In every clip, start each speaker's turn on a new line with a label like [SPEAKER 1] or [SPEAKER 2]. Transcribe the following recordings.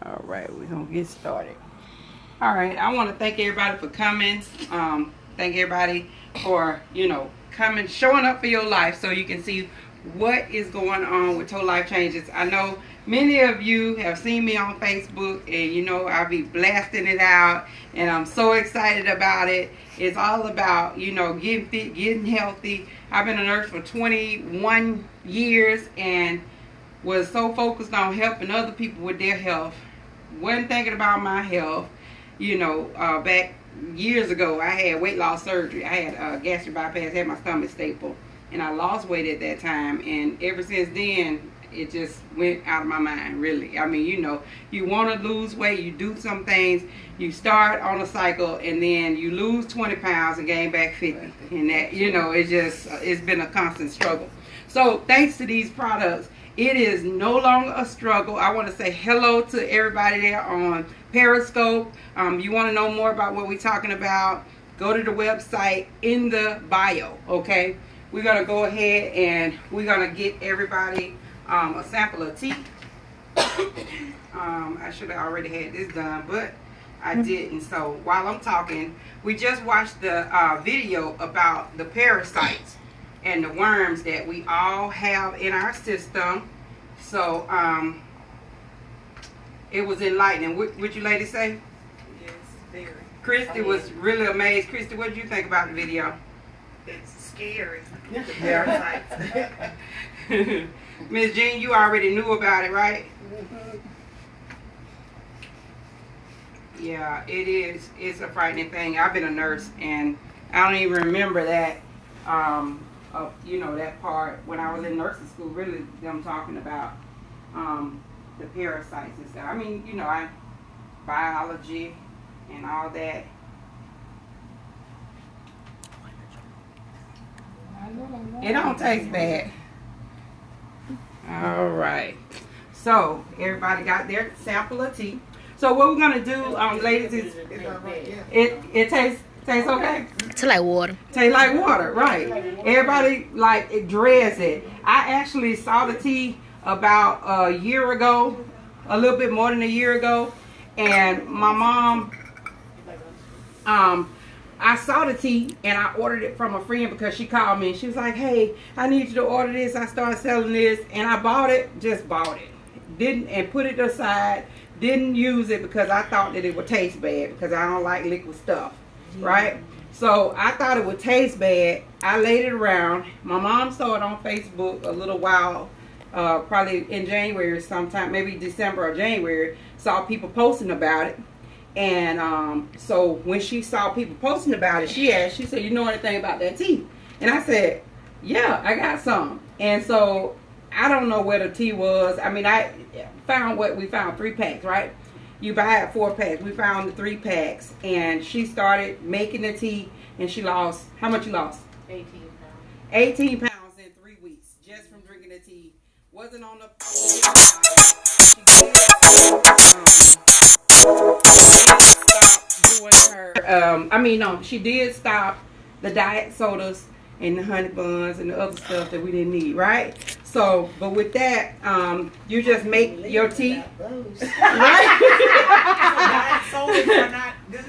[SPEAKER 1] All right, we're gonna get started. All right, I want to thank everybody for coming. Thank everybody for coming, showing up for your life, so you can see what is going on with Total Life Changes. I know many of you have seen me on Facebook, and I'll be blasting it out, and I'm so excited about it. It's all about getting fit, getting healthy. I've been a nurse for 21 years and was so focused on helping other people with their health. Wasn't thinking about my health. Back years ago, I had weight loss surgery. I had gastric bypass, had my stomach stapled, and I lost weight at that time. And ever since then, it just went out of my mind, really. I mean, you want to lose weight, you do some things, you start on a cycle, and then you lose 20 pounds and gain back 50. And that, it's been a constant struggle. So thanks to these products, it is no longer a struggle. I want to say hello to everybody there on Periscope. You want to know more about what we're talking about, go to the website in the bio, okay? We're going to go ahead and we're going to get everybody a sample of tea. I should have already had this done, but I didn't. So while I'm talking, we just watched the video about the parasites and the worms that we all have in our system. So it was enlightening. What you ladies say?
[SPEAKER 2] Yes, very.
[SPEAKER 1] Christy was really amazed. Christy, what did you think about the video?
[SPEAKER 2] It's scary.
[SPEAKER 1] Yeah. Miss Jean, you already knew about it, right? Yeah, it is. It's a frightening thing. I've been a nurse, and I don't even remember that. That part when I was in nursing school, really them talking about the parasites and stuff. I mean, biology and all that. It don't taste bad. All right. So everybody got their sample of tea. So what we're gonna do, ladies, is it tastes okay?
[SPEAKER 3] Tastes like water.
[SPEAKER 1] Tastes like water, right? Everybody it dreads it. I actually saw the tea about a year ago, a little bit more than a year ago, and my mom, I saw the tea and I ordered it from a friend because she called me and she was like, "Hey, I need you to order this." I started selling this and I bought it, didn't, and put it aside. Didn't use it because I thought that it would taste bad because I don't like liquid stuff. Right? So I thought it would taste bad. I laid it around. My mom saw it on Facebook a little while, probably in January sometime, maybe December or January, saw people posting about it. And so when she saw people posting about it, she said, "You know anything about that tea?" And I said, "Yeah, I got some." And so I don't know where the tea was. I mean, I found we found 3 packs, right? You buy it 4 packs. We found the 3 packs, and she started making the tea, and she lost, how much you lost?
[SPEAKER 2] 18 pounds.
[SPEAKER 1] 18 pounds in 3 weeks, just from drinking the tea. Wasn't on the she she did stop the diet sodas and the honey buns and the other stuff that we didn't need, right? So, but with that, you just make your tea. Right?
[SPEAKER 2] Diet sodas are not good.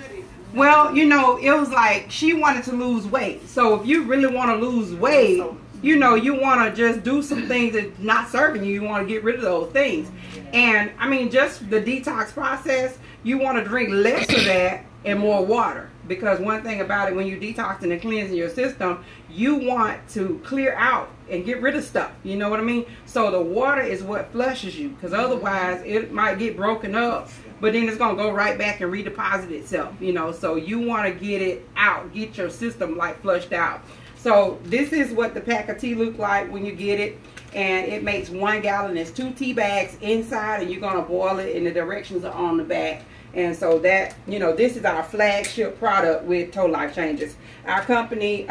[SPEAKER 1] Well, it was like she wanted to lose weight. So if you really want to lose weight, you want to just do some things that's not serving you. You want to get rid of those things. And I mean, just the detox process, you want to drink less of that and more water. Because one thing about it, when you're detoxing and cleansing your system, you want to clear out and get rid of stuff. You know what I mean? So the water is what flushes you. Because otherwise, it might get broken up. But then it's going to go right back and redeposit itself. So you want to get it out. Get your system flushed out. So this is what the pack of tea look like when you get it. And it makes 1 gallon. There's 2 tea bags inside. And you're going to boil it. And the directions are on the back. And so that, this is our flagship product with Total Life Changes. Our company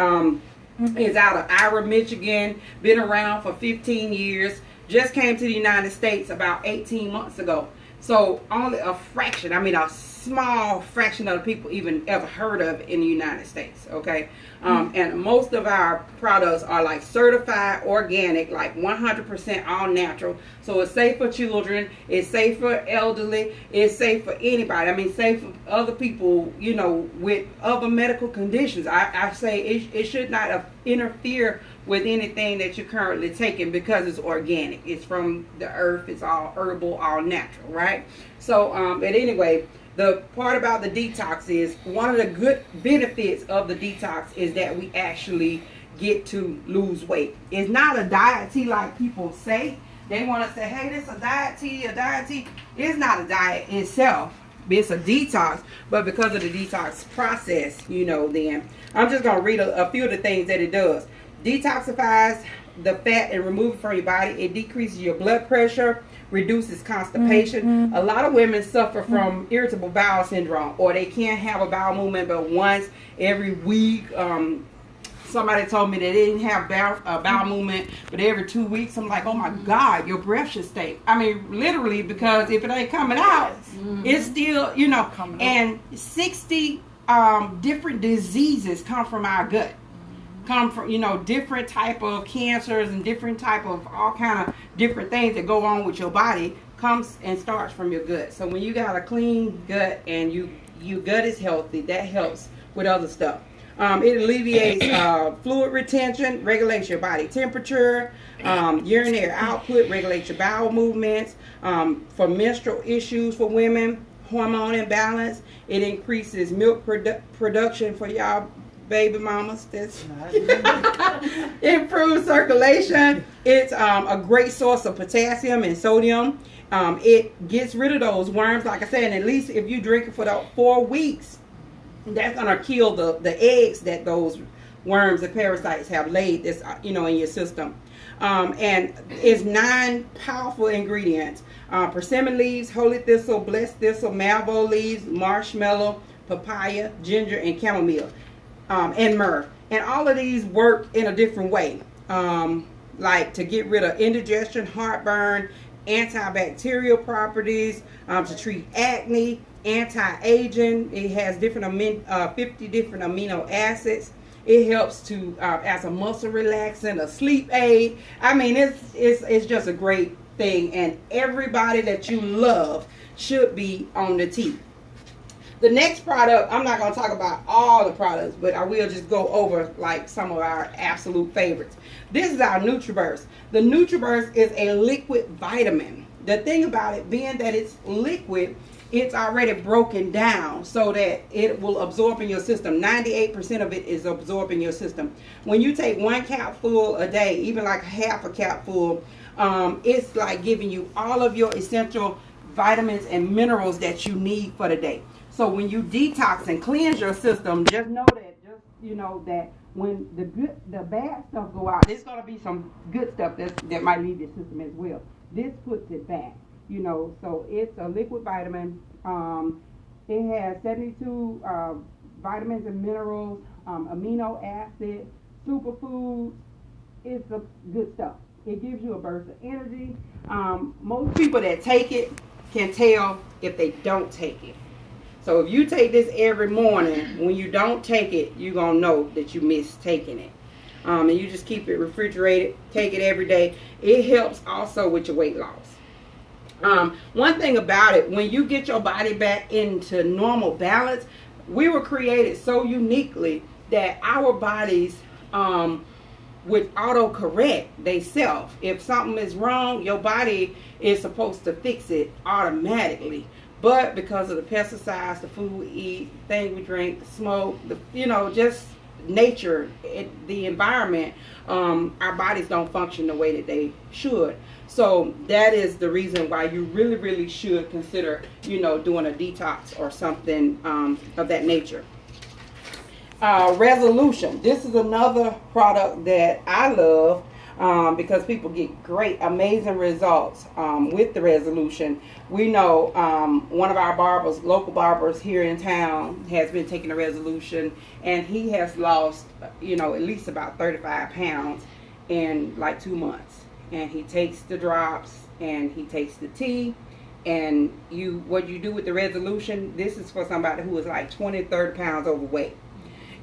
[SPEAKER 1] is out of Ira, Michigan. Been around for 15 years. Just came to the United States about 18 months ago. So only a fraction, a small fraction of the people even ever heard of in the United States. Okay, and most of our products are like certified organic, like 100% all natural. So it's safe for children, it's safe for elderly, it's safe for anybody. I mean, safe for other people, you know, with other medical conditions. I say it should not interfere with anything that you're currently taking because it's organic. It's from the earth. It's all herbal, all natural, right? So, but anyway, the part about the detox is one of the good benefits of the detox is that we actually get to lose weight. It's not a diet tea like people say. They want to say, hey, this is a diet tea, a diet tea. It's not a diet itself. It's a detox, but because of the detox process, you know, then I'm just going to read a few of the things that it does. Detoxifies the fat and remove it from your body. It decreases your blood pressure, reduces constipation. A lot of women suffer from irritable bowel syndrome, or they can't have a bowel movement but once every week. Somebody told me that they didn't have bowel movement but every 2 weeks. I'm like, oh my God, your breath should stink. I mean, literally, because if it ain't coming out, it's still, you know, and 60 different diseases come from our gut. Come from, you know, different type of cancers and different type of all kind of different things that go on with your body comes and starts from your gut. So when you got a clean gut and your gut is healthy, that helps with other stuff. It alleviates fluid retention, regulates your body temperature, urinary output, regulates your bowel movements, for menstrual issues for women, hormone imbalance. It increases milk production for y'all baby mamas. That's improves circulation. It's a great source of potassium and sodium. It gets rid of those worms, like I said, and at least if you drink it for the 4 weeks, that's gonna kill the eggs that those worms and parasites have laid this, you know, in your system. And it's 9 powerful ingredients: persimmon leaves, holy thistle, blessed thistle, malvo leaves, marshmallow, papaya, ginger, and chamomile. And myrrh. And all of these work in a different way. Like to get rid of indigestion, heartburn, antibacterial properties, to treat acne, anti-aging. It has different 50 different amino acids. It helps to as a muscle relaxant, a sleep aid. I mean, it's just a great thing, and everybody that you love should be on the tea. The next product, I'm not going to talk about all the products, but I will just go over like some of our absolute favorites. This is our NutriBurst. The NutriBurst is a liquid vitamin. The thing about it being that it's liquid, it's already broken down so that it will absorb in your system. 98% of it is absorbed in your system. When you take 1 capful a day, even like half a capful, it's like giving you all of your essential vitamins and minerals that you need for the day. So when you detox and cleanse your system, just know that, that when the bad stuff go out, there's going to be some good stuff that might leave your system as well. This puts it back, so it's a liquid vitamin. It has 72 vitamins and minerals, amino acids, superfoods. It's the good stuff. It gives you a burst of energy. Most people that take it can tell if they don't take it. So if you take this every morning, when you don't take it, you're going to know that you missed taking it. And you just keep it refrigerated, take it every day. It helps also with your weight loss. One thing about it, when you get your body back into normal balance, we were created so uniquely that our bodies would auto-correct themselves. If something is wrong, your body is supposed to fix it automatically. But because of the pesticides, the food we eat, things we drink, the smoke, just nature, the environment, our bodies don't function the way that they should. So that is the reason why you really, really should consider, doing a detox or something of that nature. Resolution. This is another product that I love because people get great, amazing results with the Resolution. We know one of our barbers, local barbers here in town, has been taking the Resolution, and he has lost, at least about 35 pounds in like 2 months. And he takes the drops, and he takes the tea, and what you do with the resolution, this is for somebody who is like 20, 30 pounds overweight.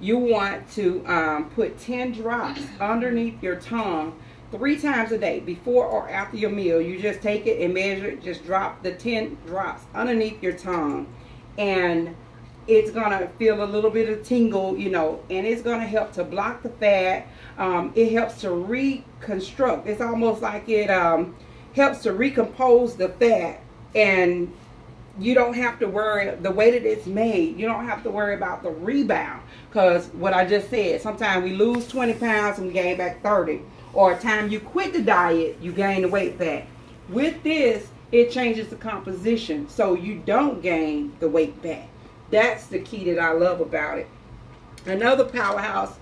[SPEAKER 1] You want to put 10 drops underneath your tongue 3 times a day, before or after your meal. You just take it and measure it. Just drop the 10 drops underneath your tongue, and it's gonna feel a little bit of tingle, you know, and it's gonna help to block the fat. It helps to reconstruct. It's almost like it helps to recompose the fat, and you don't have to worry, the way that it's made, you don't have to worry about the rebound, because what I just said, sometimes we lose 20 pounds and we gain back 30, or time you quit the diet, you gain the weight back. With this, it changes the composition, so you don't gain the weight back. That's the key that I love about it. Another powerhouse,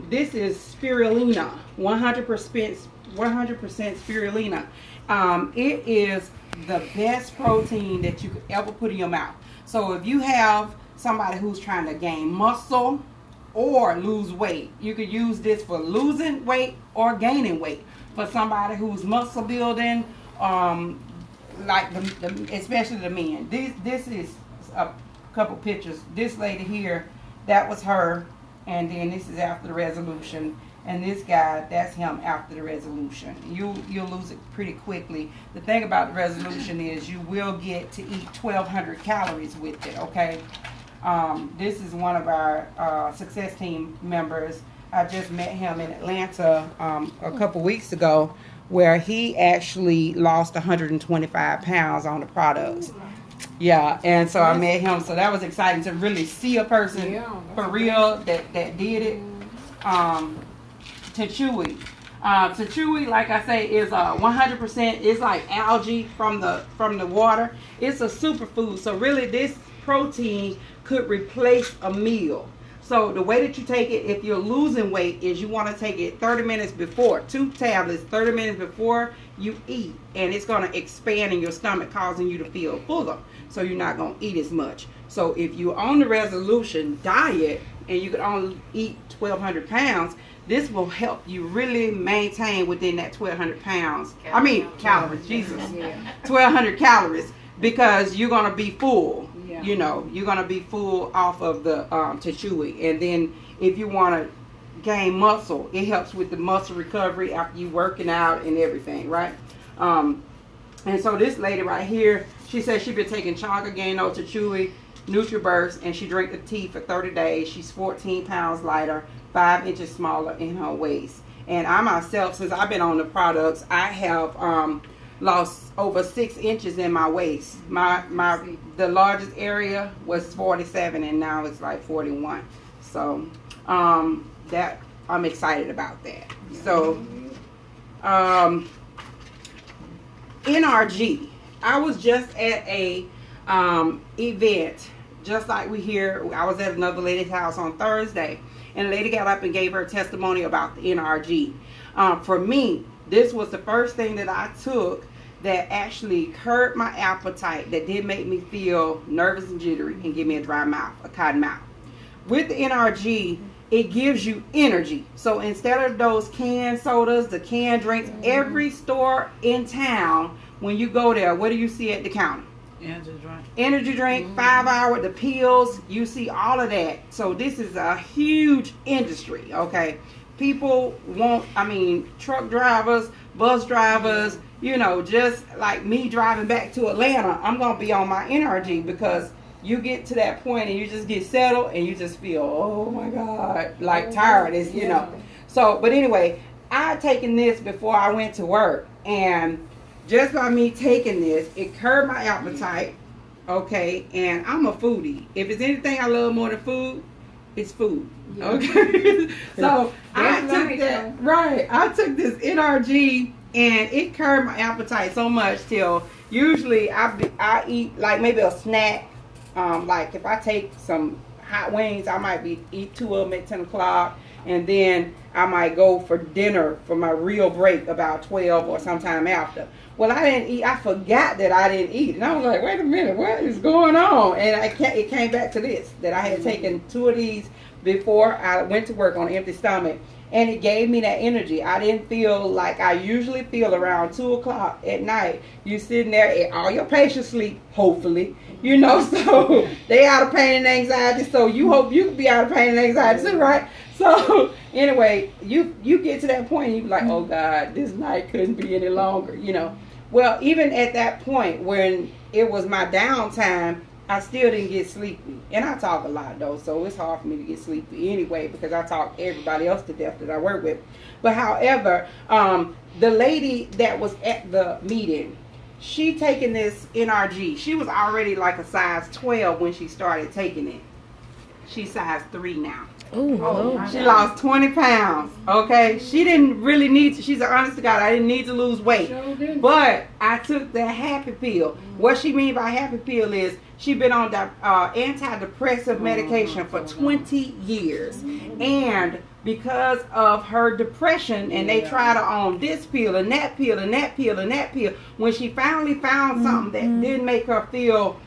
[SPEAKER 1] this is spirulina, 100% spirulina. It is the best protein that you could ever put in your mouth. So if you have somebody who's trying to gain muscle or lose weight, you could use this for losing weight or gaining weight. For somebody who's muscle building, like especially the men. This is a couple pictures. This lady here, that was her, and then this is after the resolution, and this guy, that's him after the resolution. You'll lose it pretty quickly. The thing about the resolution is you will get to eat 1,200 calories with it, okay? This is one of our success team members. I just met him in Atlanta a couple weeks ago, where he actually lost 125 pounds on the products. Yeah, and so I met him, so that was exciting to really see a person for real that did it. Tachui. Tachui, like I say, is 100%. It's like algae from the water. It's a superfood, so really this protein could replace a meal. So the way that you take it, if you're losing weight, is you want to take it 30 minutes before, 2 tablets, 30 minutes before you eat, and it's going to expand in your stomach, causing you to feel fuller, so you're not going to eat as much. So if you're on the resolution diet and you can only eat 1,200 pounds, this will help you really maintain within that 1,200 pounds. Calories, Jesus. 1,200 calories, because you're going to be full. You know, you're going to be full off of the Tachui. And then if you want to gain muscle, it helps with the muscle recovery after you working out and everything, right? And so this lady right here, she says she's been taking Chaga Gaino, Tachui, NutriBurst, and she drank the tea for 30 days. She's 14 pounds lighter, 5 inches smaller in her waist. And I myself, since I've been on the products, I have lost over 6 inches in my waist. The largest area was 47, and now it's like 41. So that I'm excited about that. So NRG. I was just at a event, just like we hear. I was at another lady's house on Thursday, and the lady got up and gave her testimony about the NRG. For me, this was the first thing that I took that actually curbed my appetite, that did make me feel nervous and jittery and give me a dry mouth, a cotton mouth. With the NRG, it gives you energy. So instead of those canned sodas, the canned drinks, every store in town, when you go there, what do you see at the counter? Energy drink, 5 hour, the pills, you see all of that. So this is a huge industry, okay? People want, truck drivers, bus drivers, you know, just like me driving back to Atlanta, I'm going to be on my NRG, because you get to that point and you just get settled and you just feel, oh my God, like tired, is, you know. So, but anyway, I had taken this before I went to work, and just by me taking this, it curbed my appetite, okay, and I'm a foodie. If it's anything I love more than food, it's food, okay. So I took that, right, I took this NRG, and it curbed my appetite so much till usually I eat like maybe a snack. Like if I take some hot wings, I might eat 2 of them at 10 o'clock, and then I might go for dinner for my real break about 12 or sometime after. Well, I didn't eat. I forgot that I didn't eat, and I was like, wait a minute, what is going on? And it came back to this, that I had taken 2 of these before I went to work on an empty stomach, and it gave me that energy. I didn't feel like I usually feel around 2 o'clock at night. You sitting there and all your patients sleep, hopefully, you know, so they out of pain and anxiety, so you hope you can be out of pain and anxiety too, right? So anyway, you get to that point and you be like, oh God, this night couldn't be any longer, you know. Well, even at that point when it was my downtime, I still didn't get sleepy. And I talk a lot though, so it's hard for me to get sleepy anyway because I talk everybody else to death that I work with. But however, the lady that was at the meeting, she taking this NRG. She was already like a size 12 when she started taking it. She's size 3 now.
[SPEAKER 3] Ooh,
[SPEAKER 1] She lost 20 pounds. Okay, she didn't really need to. She's an honest to God. I didn't need to lose weight, but I took the happy pill. What she mean by happy pill is she been on antidepressive medication for 20 years, and because of her depression, and they tried her on this pill and that pill and that pill and that pill. When she finally found something that didn't make her feel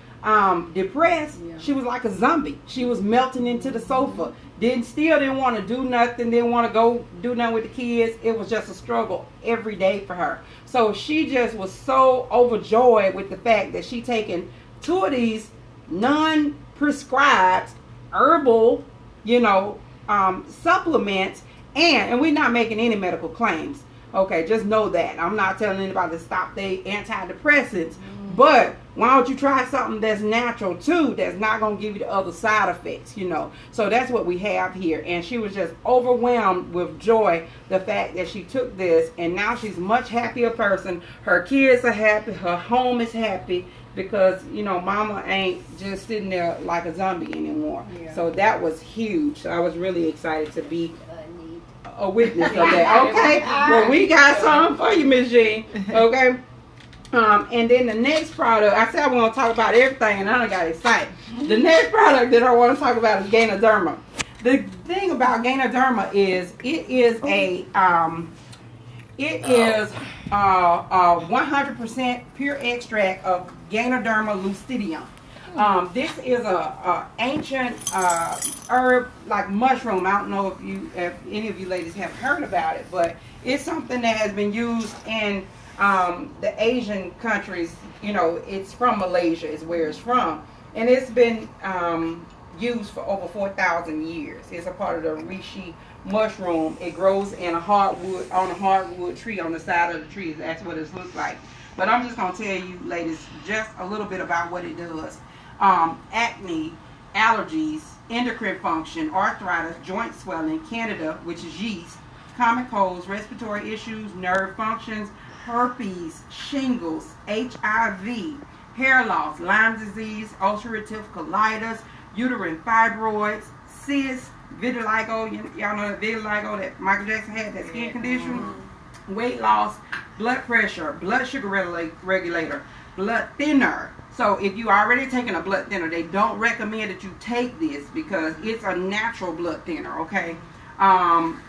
[SPEAKER 1] depressed, she was like a zombie. She was melting into the sofa. Still didn't want to do nothing. Didn't want to go do nothing with the kids. It was just a struggle every day for her. So she just was so overjoyed with the fact that she taken 2 of these non-prescribed herbal, you know, supplements, and we're not making any medical claims. Okay, just know that. I'm not telling anybody to stop their antidepressants. But why don't you try something that's natural too, that's not going to give you the other side effects, you know. So that's what we have here. And she was just overwhelmed with joy, the fact that she took this, and now she's a much happier person. Her kids are happy. Her home is happy because, you know, mama ain't just sitting there like a zombie anymore. Yeah. So that was huge. So I was really excited to be a witness of that. Okay, well, we got something for you, Miss Jean. Okay. And then the next product, I said I want to talk about everything, and I done got excited. The next product that I want to talk about is Gainoderma. The thing about Gainoderma is it is a 100% pure extract of Gainoderma lucidium. This is a ancient herb, like mushroom. I don't know if any of you ladies have heard about it, but it's something that has been used in the Asian countries. You know, it's from Malaysia is where it's from, and it's been used for over 4,000 years. It's a part of the reishi mushroom. It grows in a hardwood tree on the side of the tree. That's what it looks like. But I'm just going to tell you ladies just a little bit about what it does. Acne, allergies, endocrine function, arthritis, joint swelling, candida, which is yeast, common colds, respiratory issues, nerve functions, herpes, shingles, HIV, hair loss, Lyme disease, ulcerative colitis, uterine fibroids, cysts, vitiligo. Y'all know that vitiligo that Michael Jackson had, that skin condition, weight loss, blood pressure, blood sugar regulator, blood thinner. So if you already taking a blood thinner, they don't recommend that you take this because it's a natural blood thinner, okay?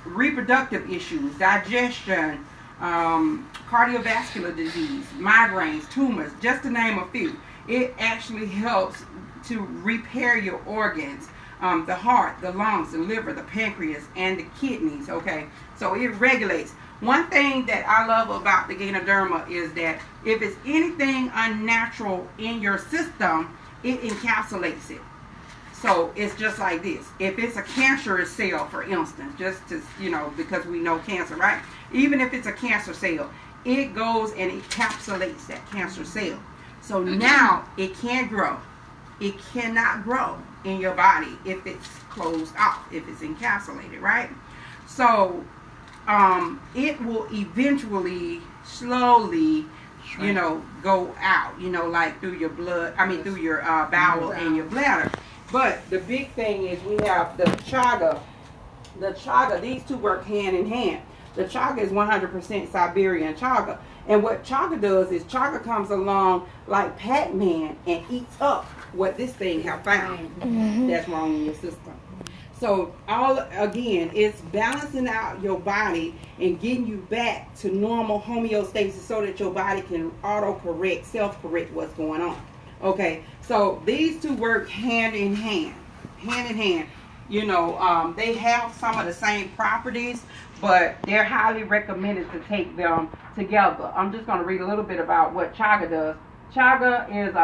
[SPEAKER 1] Reproductive issues, digestion, cardiovascular disease, migraines, tumors, just to name a few. It actually helps to repair your organs, the heart, the lungs, the liver, the pancreas, and the kidneys, okay? So it regulates. One thing that I love about the Gainoderma is that if it's anything unnatural in your system, it encapsulates it. So it's just like this. If it's a cancerous cell, for instance, just to, you know, because we know cancer, right? Even if it's a cancer cell, it goes and encapsulates that cancer cell. So now it can't grow. It cannot grow in your body if it's closed off, if it's encapsulated, right? So it will eventually, slowly, you know, go out, you know, like through your blood, through your bowel and your bladder. But the big thing is we have the chaga. The chaga, these two work hand in hand. The chaga is 100% Siberian chaga. And what chaga does is chaga comes along like Pac-Man and eats up what this thing have found that's wrong in your system. So again, it's balancing out your body and getting you back to normal homeostasis so that your body can auto-correct, self-correct what's going on. Okay, so these two work hand in hand. You know, they have some of the same properties, but they're highly recommended to take them together. I'm just going to read a little bit about what chaga does. Chaga is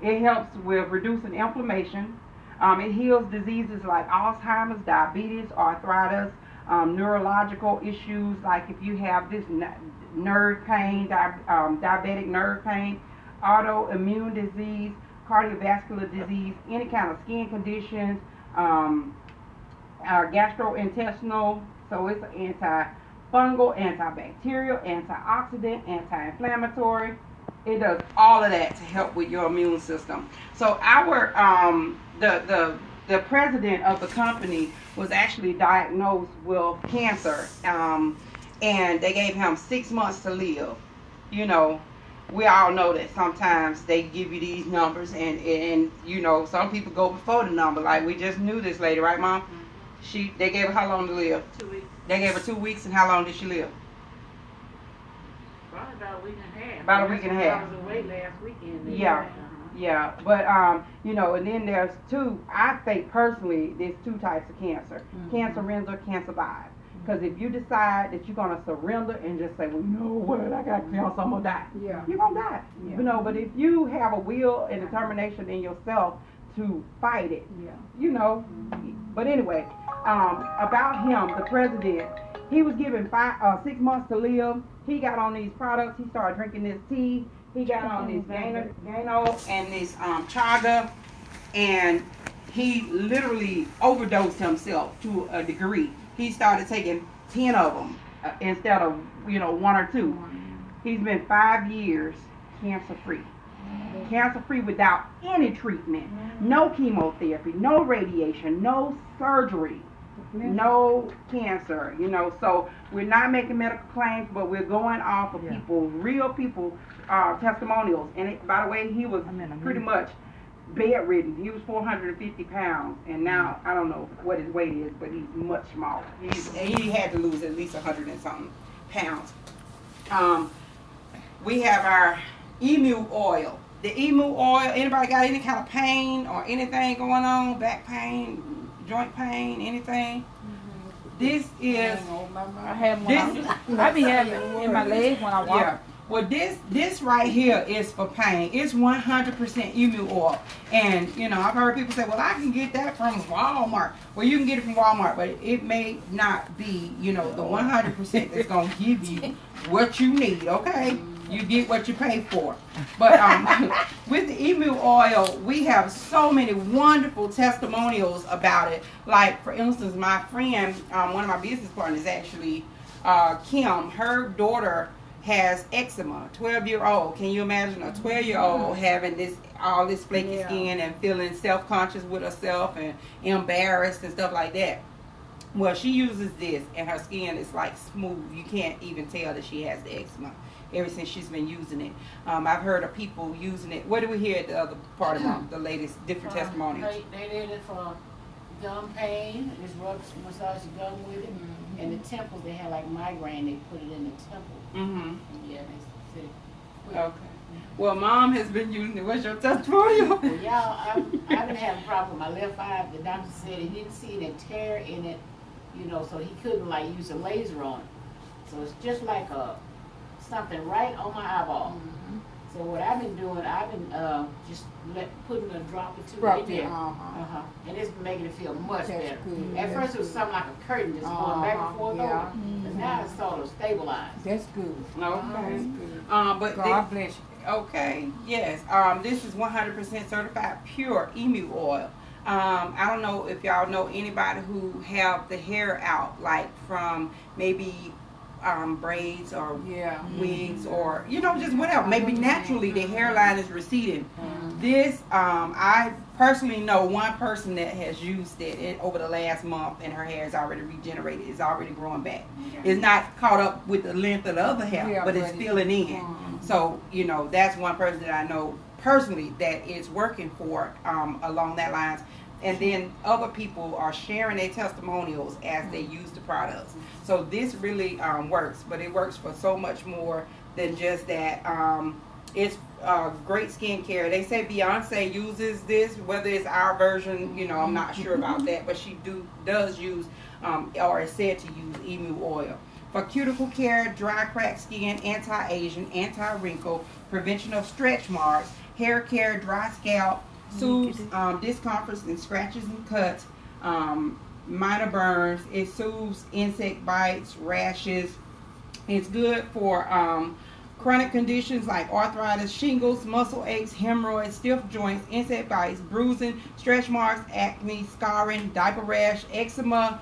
[SPEAKER 1] it helps with reducing inflammation. It heals diseases like Alzheimer's, diabetes, arthritis, neurological issues like if you have this nerve pain, diabetic nerve pain, autoimmune disease, cardiovascular disease, any kind of skin conditions, gastrointestinal. So it's antifungal, antibacterial, antioxidant, anti-inflammatory. It does all of that to help with your immune system. So our the president of the company was actually diagnosed with cancer, and they gave him 6 months to live. You know, we all know that sometimes they give you these numbers, and you know, some people go before the number. Like we just knew this lady, right, Mom? They gave her how long to live?
[SPEAKER 2] 2 weeks.
[SPEAKER 1] They gave her 2 weeks, and how long did she live?
[SPEAKER 2] Probably about a week and a half.
[SPEAKER 1] About a week and a half.
[SPEAKER 2] I was away last weekend.
[SPEAKER 1] Yeah. Yeah, but you know, and then there's two. I think personally, there's 2 types of cancer: cancer render, cancer live. Because if you decide that you're gonna surrender and just say, well, you know what, I got cancer, I'm gonna die.
[SPEAKER 3] Yeah.
[SPEAKER 1] You're gonna die.
[SPEAKER 3] Yeah.
[SPEAKER 1] You know, but if you have a will and determination in yourself to fight it,
[SPEAKER 3] Yeah.
[SPEAKER 1] you know. But anyway, about him, the president, he was given 6 months to live. He got on these products. He started drinking this tea. He got on this Gano and this chaga, and he literally overdosed himself to a degree. He started taking 10 of them instead of 1 or 2. He's been 5 years cancer free. Cancer free without any treatment, no chemotherapy, no radiation, no surgery, no cancer. So we're not making medical claims, but we're going off of people, real people, testimonials. And by the way, he was pretty much bedridden. He was 450 pounds, and now I don't know what his weight is, but he's much smaller. He had to lose at least 100 and something pounds. We have our emu oil. The emu oil, anybody got any kind of pain or anything going on? Back pain, joint pain, anything? This is...
[SPEAKER 3] I have one. I be having it in my legs when I walk.
[SPEAKER 1] Yeah. Well, this right here is for pain. It's 100% emu oil. And, I've heard people say, well, I can get that from Walmart. Well, you can get it from Walmart, but it may not be, the 100% that's going to give you what you need, okay? You get what you pay for. But with the emu oil, we have so many wonderful testimonials about it. Like, for instance, my friend, one of my business partners actually, Kim, her daughter has eczema, 12-year-old. Can you imagine a 12-year-old having all this flaky skin and feeling self-conscious with herself and embarrassed and stuff like that? Well, she uses this and her skin is like smooth. You can't even tell that she has the eczema ever since she's been using it. I've heard of people using it. What do we hear at the other part of the latest different testimonials?
[SPEAKER 4] They did it for gum pain. Just massage the gum with it. And the temples, they had like migraine. They put it in the temple. Yeah, they said it.
[SPEAKER 1] Okay. Well, Mom has been using it. What's your testimonial?
[SPEAKER 4] Well, y'all, I've been having a problem with my left eye. The doctor said he didn't see any tear in it, so he couldn't like use a laser on it. So it's just like something right on my eyeball. So what I've been doing, I've been just putting a drop or 2 in there. And it's been making it feel much better.
[SPEAKER 3] Good.
[SPEAKER 4] At first it was something like a curtain just going back and forth over. But now it's sort of stabilized.
[SPEAKER 3] That's good.
[SPEAKER 1] Okay. But
[SPEAKER 3] God bless you.
[SPEAKER 1] Okay. Yes. This is 100% certified pure emu oil. I don't know if y'all know anybody who have the hair out, like from maybe braids or wigs or just whatever. Maybe naturally the hairline is receding. This I personally know one person that has used it over the last month, and her hair is already regenerated. It's already growing back. It's not caught up with the length of the other hair, but it's filling in. So that's one person that I know personally that is working for along that lines. And then other people are sharing their testimonials as they use the products. So this really works, but it works for so much more than just that. It's great skincare. They say Beyonce uses this, whether it's our version, I'm not sure about that, but she does use, or is said to use emu oil. For cuticle care, dry cracked skin, anti-aging, anti-wrinkle, prevention of stretch marks, hair care, dry scalp, soothes discomforts and scratches and cuts, minor burns. It soothes insect bites, rashes. It's good for chronic conditions like arthritis, shingles, muscle aches, hemorrhoids, stiff joints, insect bites, bruising, stretch marks, acne, scarring, diaper rash, eczema,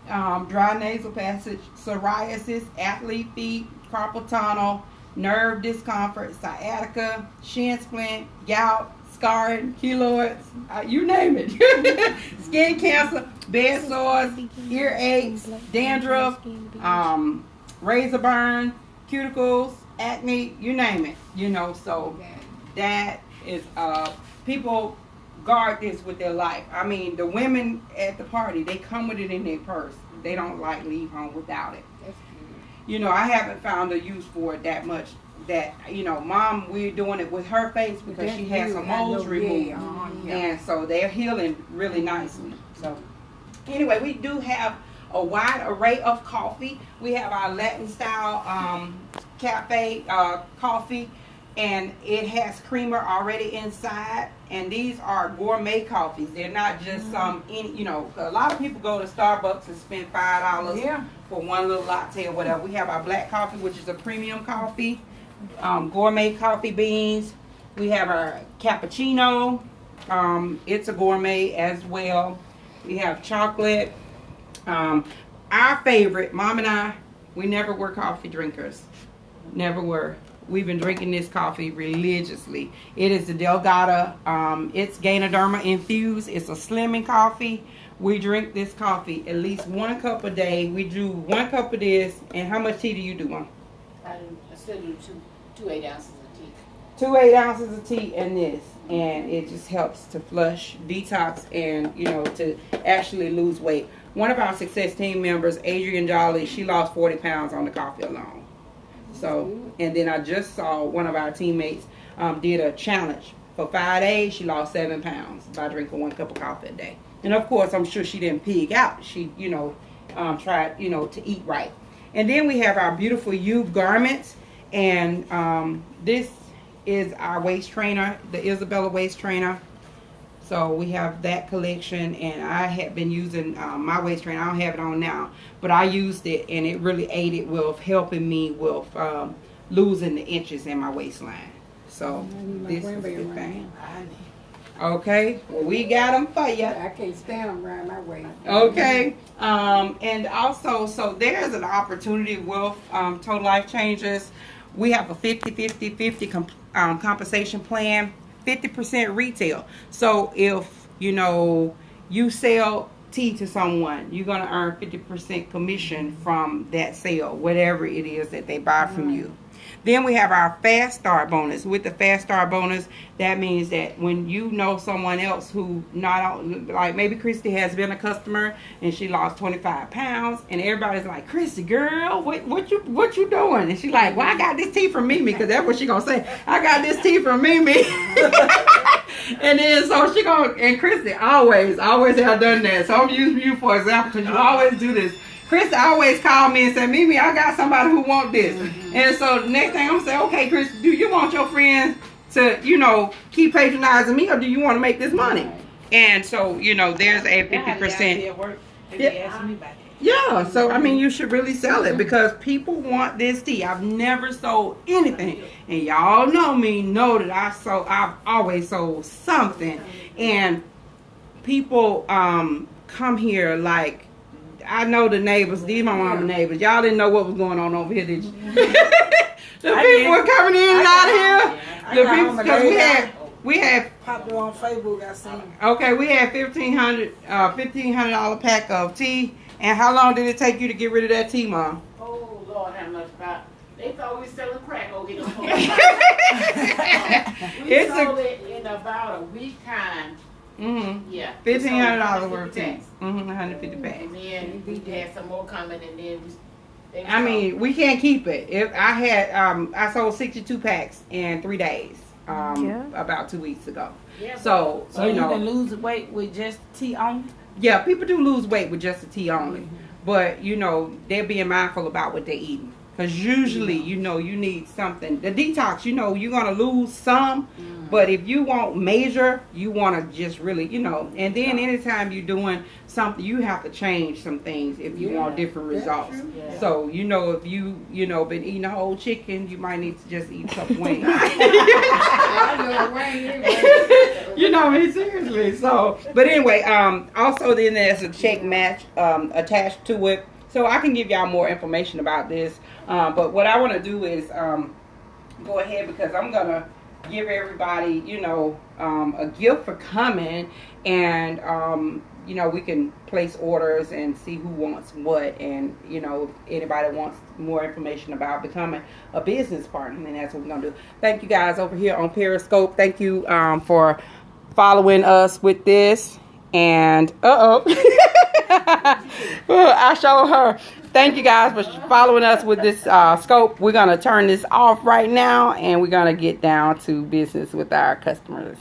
[SPEAKER 1] dry nasal passage, psoriasis, athlete feet, carpal tunnel, nerve discomfort, sciatica, shin splint, gout, scarring, keloids, you name it. Skin cancer, bed sores, earaches, dandruff, razor burn, cuticles, acne, you name it. So that is people guard this with their life. I mean, the women at the party, they come with it in their purse. They don't leave home without it. I haven't found a use for it that much. That Mom, we're doing it with her face because she has some moles removed, and so they're healing really nicely. So anyway, we do have a wide array of coffee. We have our Latin style cafe coffee, and it has creamer already inside. And these are gourmet coffees. They're not just a lot of people go to Starbucks and spend $5 for one little latte or whatever. We have our black coffee, which is a premium coffee. Gourmet coffee beans. We have our cappuccino. It's a gourmet as well. We have chocolate. Our favorite, Mom and I, we never were coffee drinkers. Never were. We've been drinking this coffee religiously. It is the Delgado. It's Ganoderma infused. It's a slimming coffee. We drink this coffee at least 1 cup a day. We do 1 cup of this. And how much tea do you do, Mom?
[SPEAKER 4] I still do two 8 ounces of tea.
[SPEAKER 1] 2 8-ounces of tea and this. And it just helps to flush, detox, and, to actually lose weight. One of our success team members, Adrienne Jolly, she lost 40 pounds on the coffee alone. So, and then I just saw one of our teammates did a challenge. For 5 days, she lost 7 pounds by drinking 1 cup of coffee a day. And of course, I'm sure she didn't pig out. She, tried, to eat right. And then we have our beautiful youth garments. And this is our waist trainer, the Isabella waist trainer. So we have that collection, and I have been using my waist trainer. I don't have it on now, but I used it, and it really aided with helping me with losing the inches in my waistline. So this is a good thing. Okay, well, we got them for you.
[SPEAKER 3] I can't stand them around my way.
[SPEAKER 1] Okay, and also, so there's an opportunity with Total Life Changers. We have a 50-50-50 compensation plan. 50% retail. So if you sell tea to someone, you're gonna earn 50% commission from that sale, whatever it is that they buy from you. Then we have our fast start bonus. With the fast start bonus, that means that when you know someone else who like maybe Christy has been a customer and she lost 25 pounds, and everybody's like, Christy, girl, what you doing? And she's like, well, I got this tea from Mimi, because that's what she gonna say. I got this tea from Mimi. And then so she gonna, and Christy always have done that. So I'm using you for example, because you always do this. Chris always call me and say, Mimi, I got somebody who want this. And so the next thing I'm going to say, okay, Chris, do you want your friends to, keep patronizing me, or do you want to make this money? And so, there's a 50%. Yeah, so I mean, you should really sell it, because people want this tea. I've never sold anything, and y'all know me, know that I've always sold something. And people come here like, I know the neighbors. These my mama neighbors. Y'all didn't know what was going on over here, did you? The people were coming in and out of here. The people, because we had
[SPEAKER 3] popped it on Facebook. I seen.
[SPEAKER 1] Okay, we had $1,500 pack of tea. And how long did it take you to get rid of that tea, Mom?
[SPEAKER 4] Oh Lord, how much about? They thought we were selling crack over here. We sold it in about a week time. Yeah.
[SPEAKER 1] $1,500 worth of tea. 150 packs.
[SPEAKER 4] And then we had some more coming, and then
[SPEAKER 1] we can't keep it. If I had I sold 62 packs in 3 days. about 2 weeks ago.
[SPEAKER 4] Yeah,
[SPEAKER 1] So
[SPEAKER 3] So you can lose weight with just tea only?
[SPEAKER 1] yeah, people do lose weight with just the tea only, but they're being mindful about what they're eating. Because usually, you need something. The detox, you're going to lose some. But if you want major, you want to just really, And then anytime you're doing something, you have to change some things if you want different results.
[SPEAKER 4] Yeah.
[SPEAKER 1] So, if you, been eating a whole chicken, you might need to just eat some wings. Seriously. So, but anyway, also then there's a check match attached to it. So I can give y'all more information about this. But what I want to do is go ahead because I'm going to give everybody, a gift for coming. And, we can place orders and see who wants what. And, if anybody wants more information about becoming a business partner, then that's what we're going to do. Thank you guys over here on Periscope. Thank you for following us with this. And, I showed her. Thank you guys for following us with this scope. We're going to turn this off right now, and we're going to get down to business with our customers.